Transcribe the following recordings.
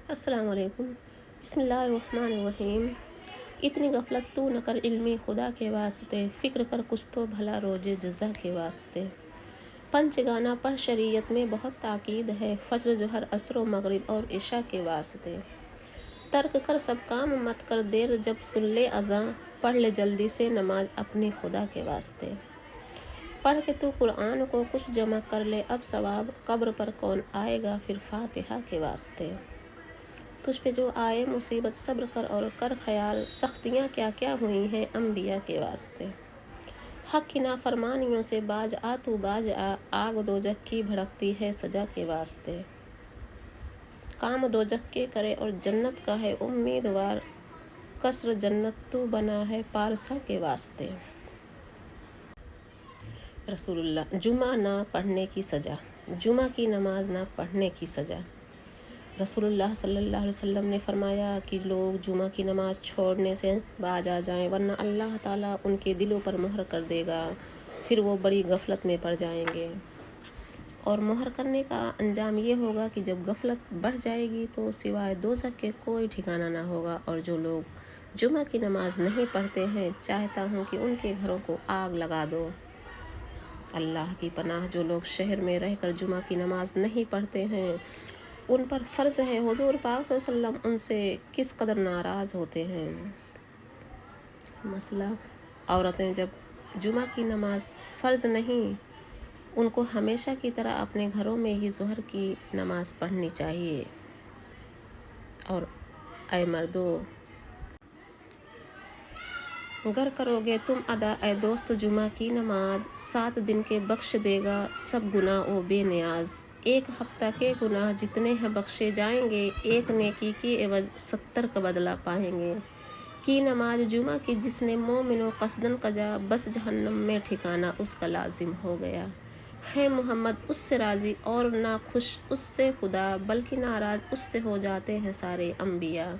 السلام علیکم۔ بسم اللہ الرحمن الرحیم۔ اتنی غفلت تو نہ کر علمی خدا کے واسطے، فکر کر کچھ تو بھلا روز جزا کے واسطے۔ پنچ گانا پڑھ شریعت میں بہت تاکید ہے، فجر ظہر عصر و مغرب اور عشاء کے واسطے۔ ترک کر سب کام مت کر دیر، جب سن لے اذاں پڑھ لے جلدی سے نماز اپنی خدا کے واسطے۔ پڑھ کے تو قرآن کو کچھ جمع کر لے، اب ثواب قبر پر کون آئے گا پھر فاتحہ کے واسطے۔ تجھ پہ جو آئے مصیبت صبر کر اور کر خیال، سختیاں کیا کیا ہوئی ہیں انبیاء کے واسطے۔ حق کی نافرمانیوں سے باز آ تو باز آ، آگ دوزخ کی بھڑکتی ہے سزا کے واسطے۔ کام دوزخ کے کرے اور جنت کا ہے امیدوار، قصر جنت تو بنا ہے پارسا کے واسطے۔ رسول اللہ جمعہ نہ پڑھنے کی سزا، جمعہ کی نماز نہ پڑھنے کی سزا۔ رسول اللہ صلی اللہ علیہ وسلم نے فرمایا کہ لوگ جمعہ کی نماز چھوڑنے سے باز آ جائیں، ورنہ اللہ تعالیٰ ان کے دلوں پر مہر کر دے گا، پھر وہ بڑی غفلت میں پڑ جائیں گے۔ اور مہر کرنے کا انجام یہ ہوگا کہ جب غفلت بڑھ جائے گی تو سوائے دوزخ کے کوئی ٹھکانہ نہ ہوگا۔ اور جو لوگ جمعہ کی نماز نہیں پڑھتے ہیں، چاہتا ہوں کہ ان کے گھروں کو آگ لگا دو۔ اللہ کی پناہ، جو لوگ شہر میں رہ کر جمعہ کی نماز نہیں پڑھتے ہیں، ان پر فرض ہے، حضور پاک صلی اللہ علیہ وسلم ان سے کس قدر ناراض ہوتے ہیں۔ مسئلہ عورتیں جب جمعہ کی نماز فرض نہیں، ان کو ہمیشہ کی طرح اپنے گھروں میں ہی ظہر کی نماز پڑھنی چاہیے۔ اور اے مردو، گر کرو گے تم ادا اے دوست جمعہ کی نماز، 7 دن کے بخش دے گا سب گناہ و بے نیاز۔ ایک ہفتہ کے گناہ جتنے ہیں بخشے جائیں گے، ایک نیکی کی عوض 70 کا بدلہ پائیں گے۔ کی نماز جمعہ کی جس نے مومنو قصدن قضا، بس جہنم میں ٹھکانہ اس کا لازم ہو گیا۔ ہے محمد اس سے راضی اور ناخوش اس سے خدا، بلکہ ناراض اس سے ہو جاتے ہیں سارے انبیاء۔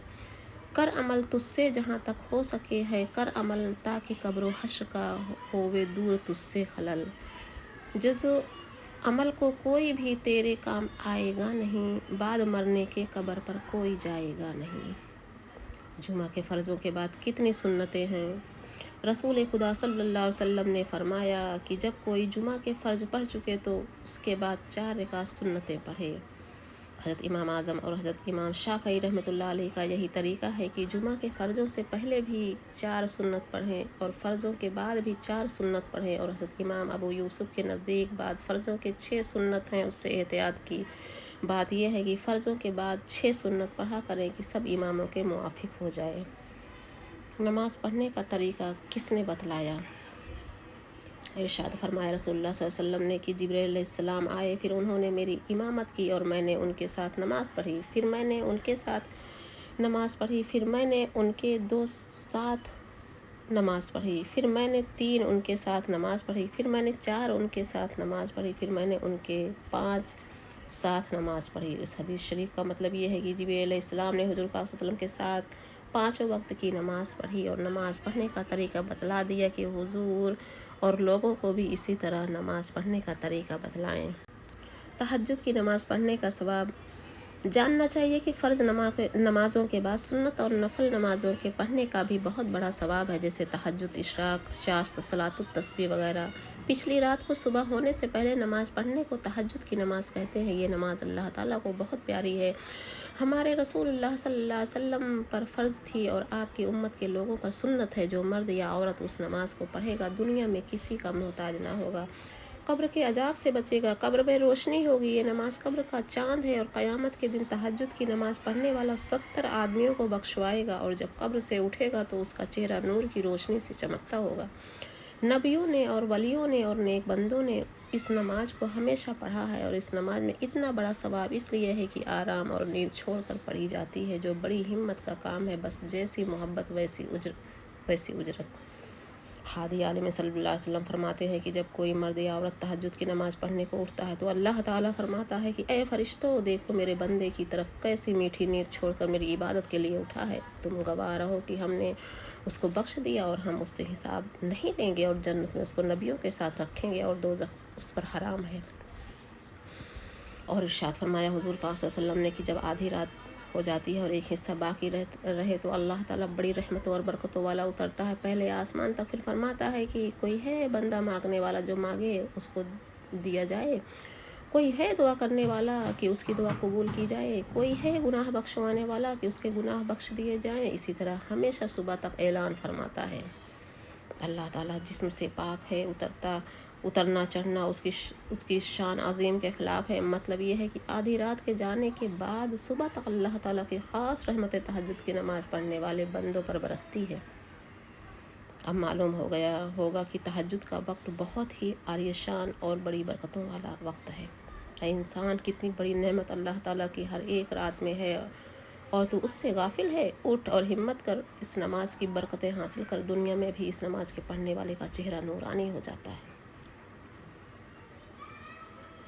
کر عمل تجھ سے جہاں تک ہو سکے ہے، کر عمل تاکہ قبر و حشر کا ہووے دور تجھ سے خلل۔ جز عمل کو کوئی بھی تیرے کام آئے گا نہیں، بعد مرنے کے قبر پر کوئی جائے گا نہیں۔ جمعہ کے فرضوں کے بعد کتنی سنتیں ہیں۔ رسول خدا صلی اللہ علیہ وسلم نے فرمایا کہ جب کوئی جمعہ کے فرض پڑھ چکے تو اس کے بعد 4 رکعت سنتیں پڑھے۔ حضرت امام اعظم اور حضرت امام شافعی رحمۃ اللہ علیہ کا یہی طریقہ ہے کہ جمعہ کے فرضوں سے پہلے بھی 4 سنت پڑھیں اور فرضوں کے بعد بھی 4 سنت پڑھیں، اور حضرت امام ابو یوسف کے نزدیک بعد فرضوں کے 6 سنت ہیں، اس سے احتیاط کی بات یہ ہے کہ فرضوں کے بعد 6 سنت پڑھا کریں کہ سب اماموں کے موافق ہو جائے۔ نماز پڑھنے کا طریقہ کس نے بتلایا؟ ارشاد فرمایا رسول اللہ صلی اللہ علیہ وسلم نے کہ جبرائیل علیہ السلام آئے، پھر انہوں نے میری امامت کی اور میں نے ان کے ساتھ نماز پڑھی، پھر میں نے ان کے ساتھ نماز پڑھی، پھر میں نے ان کے 2 ساتھ نماز پڑھی، پھر میں نے 3 ان کے ساتھ نماز پڑھی، پھر میں نے 4 ان کے ساتھ نماز پڑھی، پھر میں نے ان کے 5 ساتھ نماز پڑھی۔ اس حدیث شریف کا مطلب یہ ہے کہ جبرائیل علیہ السلام نے حضور پاک صلی اللہ علیہ وسلم کے ساتھ 5 وقت کی نماز پڑھی اور نماز پڑھنے کا طریقہ بتلا دیا کہ حضور اور لوگوں کو بھی اسی طرح نماز پڑھنے کا طریقہ بتلائیں۔ تہجد کی نماز پڑھنے کا ثواب جاننا چاہیے کہ فرض نمازوں کے بعد سنت اور نفل نمازوں کے پڑھنے کا بھی بہت بڑا ثواب ہے، جیسے تہجد، اشراق، چاشت، صلاۃ التسبیح وغیرہ۔ پچھلی رات کو صبح ہونے سے پہلے نماز پڑھنے کو تہجد کی نماز کہتے ہیں۔ یہ نماز اللہ تعالیٰ کو بہت پیاری ہے، ہمارے رسول اللہ صلی اللہ علیہ وسلم پر فرض تھی اور آپ کی امت کے لوگوں پر سنت ہے۔ جو مرد یا عورت اس نماز کو پڑھے گا دنیا میں کسی کا محتاج نہ ہوگا، قبر کے عذاب سے بچے گا، قبر میں روشنی ہوگی۔ یہ نماز قبر کا چاند ہے، اور قیامت کے دن تہجد کی نماز پڑھنے والا 70 آدمیوں کو بخشوائے گا، اور جب قبر سے اٹھے گا تو اس کا چہرہ نور کی روشنی سے چمکتا ہوگا۔ نبیوں نے اور ولیوں نے اور نیک بندوں نے اس نماز کو ہمیشہ پڑھا ہے، اور اس نماز میں اتنا بڑا ثواب اس لیے ہے کہ آرام اور نیند چھوڑ کر پڑھی جاتی ہے، جو بڑی ہمت کا کام ہے، بس جیسی محبت ویسی اجرت۔ ہادی عالم صلی اللہ علیہ وسلم فرماتے ہیں کہ جب کوئی مرد یا عورت تہجد کی نماز پڑھنے کو اٹھتا ہے تو اللہ تعالیٰ فرماتا ہے کہ اے فرشتوں، دیکھو میرے بندے کی طرف کیسی میٹھی نیند چھوڑ کر میری عبادت کے لیے اٹھا ہے، تم گواہ رہو کہ ہم نے اس کو بخش دیا اور ہم اس سے حساب نہیں لیں گے، اور جنت میں اس کو نبیوں کے ساتھ رکھیں گے، اور دوزخ اس پر حرام ہے۔ اور ارشاد فرمایا حضور پاک صلی اللہ علیہ وسلم نے کہ جب آدھی رات ہو جاتی ہے اور ایک حصہ باقی رہے تو اللہ تعالیٰ بڑی رحمتوں اور برکتوں والا اترتا ہے پہلے آسمان تک، پھر فرماتا ہے کہ کوئی ہے بندہ مانگنے والا جو مانگے اس کو دیا جائے، کوئی ہے دعا کرنے والا کہ اس کی دعا قبول کی جائے، کوئی ہے گناہ بخشوانے والا کہ اس کے گناہ بخش دیے جائیں۔ اسی طرح ہمیشہ صبح تک اعلان فرماتا ہے اللہ تعالیٰ جسم سے پاک ہے، اترنا چڑھنا اس کی شان عظیم کے خلاف ہے۔ مطلب یہ ہے کہ آدھی رات کے جانے کے بعد صبح تک اللہ تعالیٰ کی خاص رحمت تہجد کی نماز پڑھنے والے بندوں پر برستی ہے۔ اب معلوم ہو گیا ہوگا کہ تہجد کا وقت بہت ہی عالی شان اور بڑی برکتوں والا وقت ہے۔ اے انسان، کتنی بڑی نعمت اللہ تعالیٰ کی ہر ایک رات میں ہے اور تو اس سے غافل ہے۔ اٹھ اور ہمت کر اس نماز کی برکتیں حاصل کر، دنیا میں بھی اس نماز کے پڑھنے والے کا چہرہ نورانی ہو جاتا ہے۔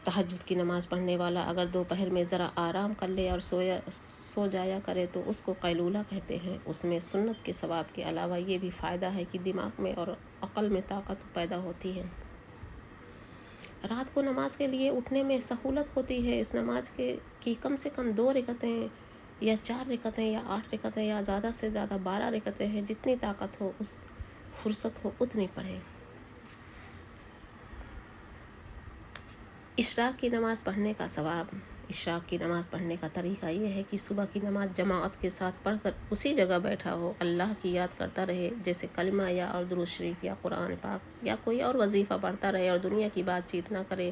تہجد کی نماز پڑھنے والا اگر دوپہر میں ذرا آرام کر لے اور سو جایا کرے تو اس کو قیلولہ کہتے ہیں۔ اس میں سنت کے ثواب کے علاوہ یہ بھی فائدہ ہے کہ دماغ میں اور عقل میں طاقت پیدا ہوتی ہے۔ رات کو نماز کے لیے اٹھنے میں سہولت ہوتی ہے۔ اس نماز کی کم سے کم 2 رکعتیں یا 4 رکعتیں یا 8 رکعتیں یا زیادہ سے زیادہ 12 رکعتیں ہیں، جتنی طاقت ہو، اس فرصت ہو اتنی پڑھیں۔ اشراق کی نماز پڑھنے کا ثواب۔ اشراق کی نماز پڑھنے کا طریقہ یہ ہے کہ صبح کی نماز جماعت کے ساتھ پڑھ کر اسی جگہ بیٹھا ہو، اللہ کی یاد کرتا رہے، جیسے کلمہ یا اور درود شریف یا قرآن پاک یا کوئی اور وظیفہ پڑھتا رہے اور دنیا کی بات چیت نہ کرے۔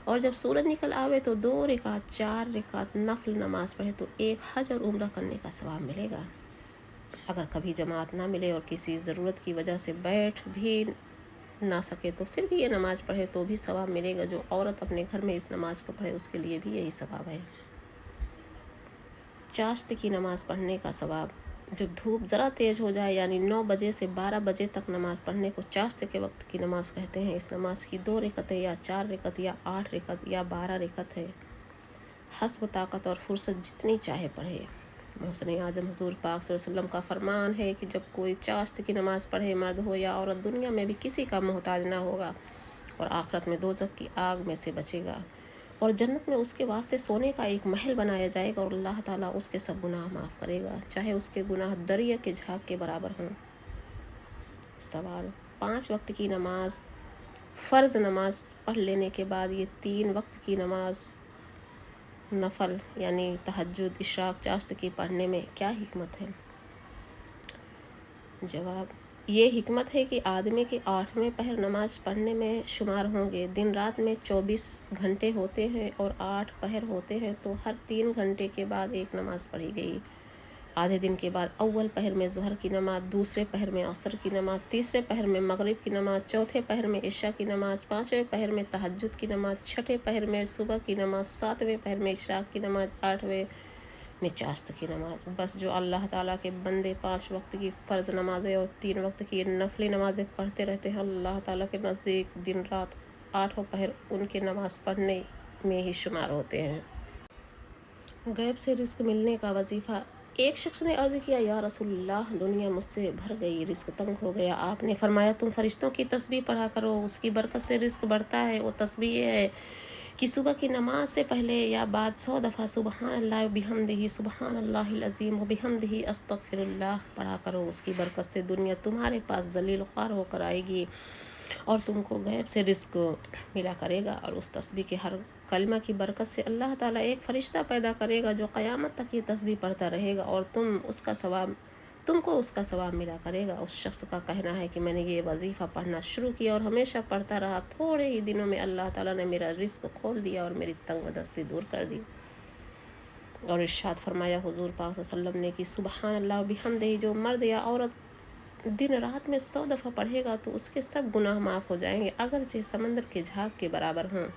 اور جب سورج نکل آوے تو 2 رکعت 4 رکعت نفل نماز پڑھے تو ایک حج اور عمرہ کرنے کا ثواب ملے گا۔ اگر کبھی جماعت نہ ملے اور کسی ضرورت کی وجہ سے بیٹھ بھی نہ سکے تو پھر بھی یہ نماز پڑھے تو بھی ثواب ملے گا۔ جو عورت اپنے گھر میں اس نماز کو پڑھے اس کے لیے بھی یہی ثواب ہے۔ چاشت کی نماز پڑھنے کا ثواب۔ جب دھوپ ذرا تیز ہو جائے یعنی 9 بجے سے 12 بجے تک نماز پڑھنے کو چاشت کے وقت کی نماز کہتے ہیں۔ اس نماز کی 2 رکعتیں یا 4 رکعت یا 8 رکعت یا 12 رکعت ہے، حسب طاقت اور فرصت جتنی چاہے پڑھے۔ محسن اعظم حضور پاک صلی اللہ علیہ وسلم کا فرمان ہے کہ جب کوئی چاشت کی نماز پڑھے، مرد ہو یا عورت، دنیا میں بھی کسی کا محتاج نہ ہوگا اور آخرت میں دوزخ کی آگ میں سے بچے گا، اور جنت میں اس کے واسطے سونے کا ایک محل بنایا جائے گا اور اللہ تعالیٰ اس کے سب گناہ معاف کرے گا، چاہے اس کے گناہ دریا کے جھاگ کے برابر ہوں۔ سوال: 5 وقت کی نماز، فرض نماز پڑھ لینے کے بعد یہ 3 وقت کی نماز نفل یعنی تہجد، اشراق، چاشت کی پڑھنے میں کیا حکمت ہے؟ جواب: یہ حکمت ہے کہ آدمی کے 8ویں پہر نماز پڑھنے میں شمار ہوں گے۔ دن رات میں 24 گھنٹے ہوتے ہیں اور 8 پہر ہوتے ہیں، تو ہر 3 گھنٹے کے بعد ایک نماز پڑھی گئی۔ آدھے دن کے بعد اول پہر میں ظہر کی نماز، دوسرے پہر میں عصر کی نماز، تیسرے پہر میں مغرب کی نماز، چوتھے پہر میں عشاء کی نماز، 5ویں پہر میں تہجد کی نماز، چھٹے پہر میں صبح کی نماز، 7ویں پہر میں اشراق کی نماز، 8ویں میں چاشت کی نماز۔ بس جو اللہ تعالیٰ کے بندے 5 وقت کی فرض نمازیں اور 3 وقت کی نفلی نمازیں پڑھتے رہتے ہیں، اللہ تعالیٰ کے نزدیک دن رات 8 پہر ان کے نماز پڑھنے میں ہی شمار ہوتے ہیں۔ غیب سے رزق ملنے کا وظیفہ۔ ایک شخص نے عرض کیا، یا رسول اللہ، دنیا مجھ سے بھر گئی، رزق تنگ ہو گیا۔ آپ نے فرمایا، تم فرشتوں کی تسبیح پڑھا کرو، اس کی برکت سے رزق بڑھتا ہے۔ وہ تسبیح یہ ہے کہ صبح کی نماز سے پہلے یا بعد 100 دفعہ سبحان اللہ و بحمدہ، سبحان اللہ العظیم و بحمدہ، استغفر اللہ پڑھا کرو۔ اس کی برکت سے دنیا تمہارے پاس ذلیل و خوار ہو کر آئے گی اور تم کو غیب سے رزق ملا کرے گا، اور اس تسبیح کے ہر کلمہ کی برکت سے اللہ تعالیٰ ایک فرشتہ پیدا کرے گا جو قیامت تک یہ تسبیح پڑھتا رہے گا اور تم کو اس کا ثواب ملا کرے گا۔ اس شخص کا کہنا ہے کہ میں نے یہ وظیفہ پڑھنا شروع کیا اور ہمیشہ پڑھتا رہا، تھوڑے ہی دنوں میں اللہ تعالیٰ نے میرا رزق کھول دیا اور میری تنگ دستی دور کر دی۔ اور ارشاد فرمایا حضور پاک صلی اللہ علیہ وسلم نے کہ سبحان اللہ و بحمدہ جو مرد یا عورت دن رات میں 100 دفعہ پڑھے گا تو اس کے سب گناہ معاف ہو جائیں گے، اگرچہ سمندر کے جھاگ کے برابر ہوں۔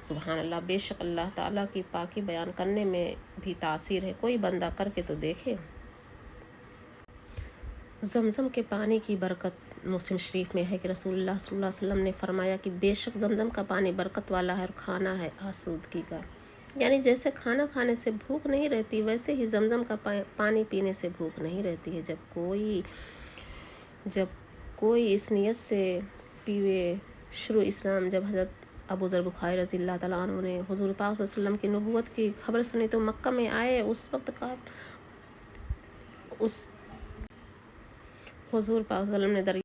سبحان اللہ، بے شک اللہ تعالیٰ کی پاکی بیان کرنے میں بھی تاثیر ہے، کوئی بندہ کر کے تو دیکھے۔ زمزم کے پانی کی برکت۔ مسلم شریف میں ہے کہ رسول اللہ صلی اللہ علیہ وسلم نے فرمایا کہ بے شک زمزم کا پانی برکت والا ہے اور کھانا ہے آسودگی کا، یعنی جیسے کھانا کھانے سے بھوک نہیں رہتی ویسے ہی زمزم کا پانی پینے سے بھوک نہیں رہتی ہے۔ جب کوئی اس نیت سے پیوے، شروع اسلام جب حضرت ابو ذر بخاری رضی اللہ تعالیٰ عنہ نے حضور پاک صلی اللہ علیہ وسلم کی نبوت کی خبر سنی تو مکہ میں آئے۔ اس وقت کا اس حضور پاک صلی اللہ علیہ وسلم نے